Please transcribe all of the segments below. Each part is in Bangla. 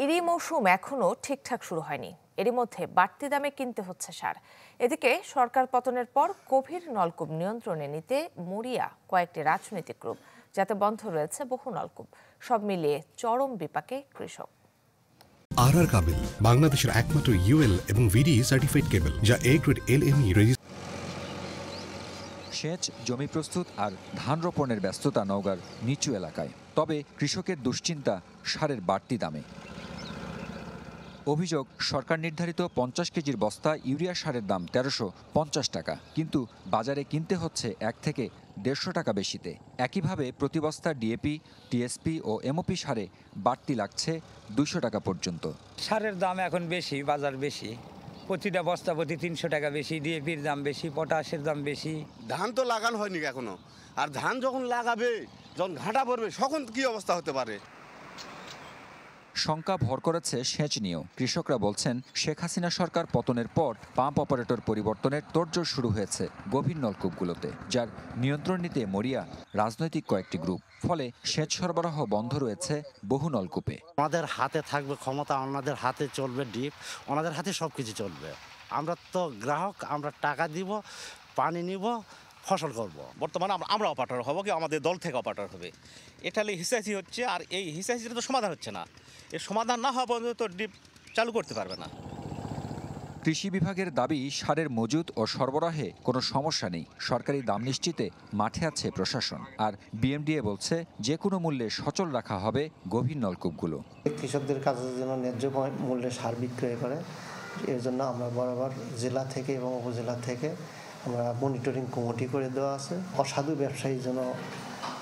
ইরি মৌসুম এখনও ঠিকঠাক শুরু হয়নি। এরই মধ্যে বাড়তি দামে কিনতে হচ্ছে সার। এদিকে সরকার পতনের পর গভীর নলকূপ নিয়ন্ত্রণে নিতে মরিয়া কয়েকটি রাজনৈতিক গ্রুপ, যাতে বন্ধ রয়েছে বহু নলকূপ। সব মিলিয়ে চরম বিপাকে কৃষক। আর কাবেল বাংলাদেশের একমাত্র ইউএল এবং ভিডি সার্টিফাইড কেবল, যা এ গ্রেড LME রেজিস্ট্রেশন। সেচ, জমি প্রস্তুত আর ধান রোপণের ব্যস্ততা নওগাঁর নিচু এলাকায়। তবে কৃষকের দুশ্চিন্তা সারের বাড়তি দামে। অভিযোগ, সরকার নির্ধারিত 50 কেজির বস্তা ইউরিয়া সারের দাম 1350 টাকা, কিন্তু বাজারে কিনতে হচ্ছে 1 থেকে 150 টাকা বেশিতে। একইভাবে প্রতি বস্তা ডিএপি, টিএসপি ও এমওপি সারে বাড়তি লাগছে 200 টাকা পর্যন্ত। সারের দাম এখন বেশি, বাজার বেশি, প্রতিটা বস্তা প্রতি 300 টাকা বেশি, ডিএপির দাম বেশি, পটাশের দাম বেশি। ধান তো লাগানো হয়নি এখনো, আর ধান যখন লাগাবে, যখন ঘাটা পড়বে, তখন কি অবস্থা হতে পারে। শঙ্কা ভর করেছে সেচ নিয়েও। কৃষকরা বলছেন, শেখ হাসিনা সরকার পতনের পর পাম্প অপারেটর পরিবর্তনের তোড়জোড় শুরু হয়েছে গভীর নলকূপগুলোতে, যার নিয়ন্ত্রণ নিতে মরিয়া রাজনৈতিক কয়েকটি গ্রুপ। ফলে সেচ সরবরাহ বন্ধ রয়েছে বহু নলকূপে। আমাদের হাতে থাকবে ক্ষমতা, ওনাদের হাতে চলবে ডিপ, ওনাদের হাতে সব কিছু চলবে। আমরা তো গ্রাহক, আমরা টাকা দিব, পানি নিব, ফসল করব। বর্তমানে আমরা অপারেটর হব, কি আমাদের দল থেকে অপারেটর হবে। এটা হিসাহি হচ্ছে, আর এই হিসাহিটা তো সমাধান হচ্ছে না। এর সমাধান না হওয়া পর্যন্ত ডিপ চালু করতে পারবে না। কৃষি বিভাগের দাবি, সারের মজুত ও সরবরাহে কোনো সমস্যা নেই। সরকারি দাম নিশ্চিতে মাঠে আছে প্রশাসন। আর বিএমডিএ বলছে, যে কোনো মূল্যে সচল রাখা হবে গভীর নলকূপগুলো। কৃষকদের কাছে যেন ন্যায্য মূল্যে সার বিক্রয় করে, এর জন্য আমরা বরাবর জেলা থেকে এবং উপজেলা থেকে আমরা মনিটরিং কমিটি করে দেওয়া আছে। অসাধু ব্যবসায়ী যেন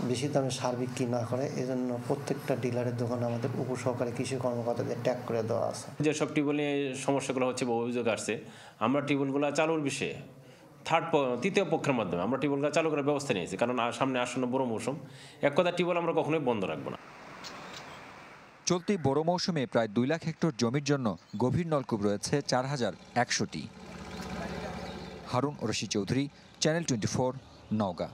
বেশি দামে সার বিক্রি না করে, এজন্য প্রত্যেকটা ডিলারের দোকানে আমাদের উপসহকারী কৃষি কর্মকর্তাদের ট্যাগ করে দেওয়া আছে। যেসব টিউবওয়েল নিয়ে সমস্যাগুলো হচ্ছে বা অভিযোগ আসছে, আমরা টিউবওয়েলগুলো চালুর বিষয়ে তৃতীয় পক্ষের মাধ্যমে আমরা টিউবওয়েলগুলো চালু করার ব্যবস্থা নিয়েছি, কারণ সামনে আসন্ন বড় মৌসুম। এক কথা, টিউবওয়েল আমরা কখনোই বন্ধ রাখবো না। চলতি বড় মৌসুমে প্রায় 2 লাখ হেক্টর জমির জন্য গভীর নলকূপ রয়েছে 4100টি। হারুন রশিদ চৌধুরী, চ্যানেল 24, নওগাঁ।